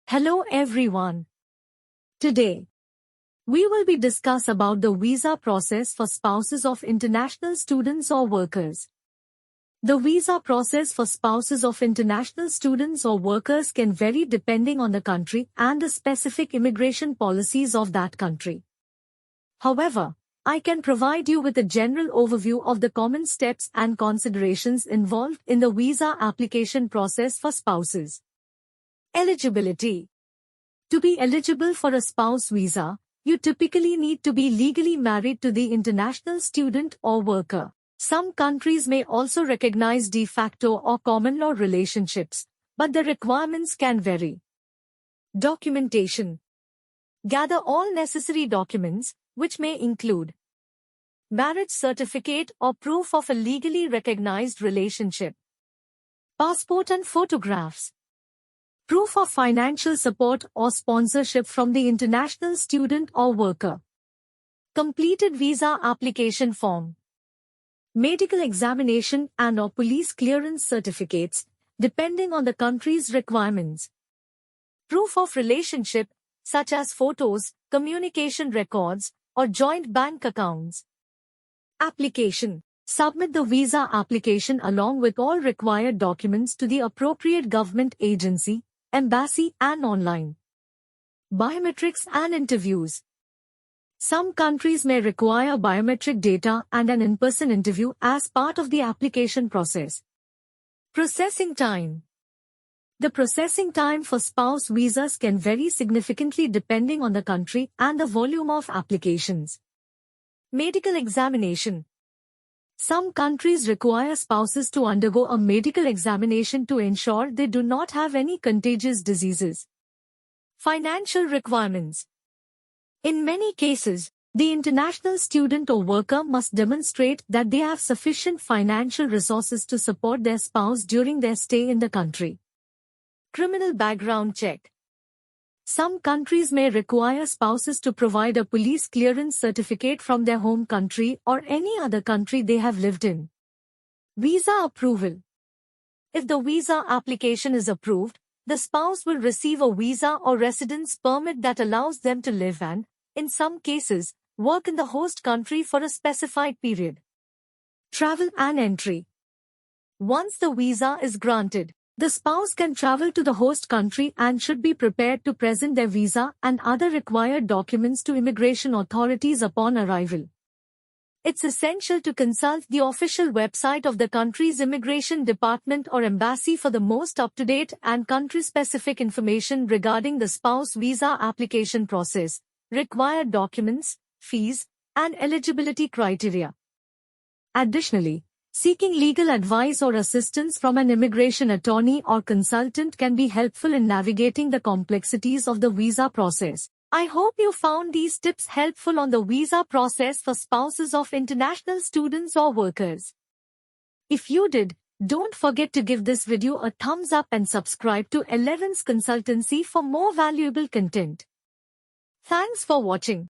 Hello everyone. Today, we will be discuss about the visa process for spouses of international students or workers. The visa process for spouses of international students or workers can vary depending on the country and the specific immigration policies of that country. However, I can provide you with a general overview of the common steps and considerations involved in the visa application process for spouses. Eligibility. To be eligible for a spouse visa, you typically need to be legally married to the international student or worker. Some countries may also recognize de facto or common law relationships, but the requirements can vary. Documentation. Gather all necessary documents, which may include marriage certificate or proof of a legally recognized relationship, passport and photographs, proof of financial support or sponsorship from the international student or worker, completed visa application form, medical examination and/or police clearance certificates, depending on the country's requirements, proof of relationship, such as photos, communication records, or joint bank accounts. Application. Submit the visa application along with all required documents to the appropriate government agency, embassy and online. Biometrics and interviews. Some countries may require biometric data and an in-person interview as part of the application process. Processing time. The processing time for spouse visas can vary significantly depending on the country and the volume of applications. Medical examination. Some countries require spouses to undergo a medical examination to ensure they do not have any contagious diseases. Financial requirements. In many cases, the international student or worker must demonstrate that they have sufficient financial resources to support their spouse during their stay in the country. Criminal background check. Some countries may require spouses to provide a police clearance certificate from their home country or any other country they have lived in. Visa approval. If the visa application is approved, the spouse will receive a visa or residence permit that allows them to live and, in some cases, work in the host country for a specified period. Travel and entry. Once the visa is granted, the spouse can travel to the host country and should be prepared to present their visa and other required documents to immigration authorities upon arrival. It's essential to consult the official website of the country's immigration department or embassy for the most up-to-date and country-specific information regarding the spouse visa application process, required documents, fees, and eligibility criteria. Additionally, seeking legal advice or assistance from an immigration attorney or consultant can be helpful in navigating the complexities of the visa process. I hope you found these tips helpful on the visa process for spouses of international students or workers. If you did, don't forget to give this video a thumbs up and subscribe to Elevance Consultancy for more valuable content. Thanks for watching.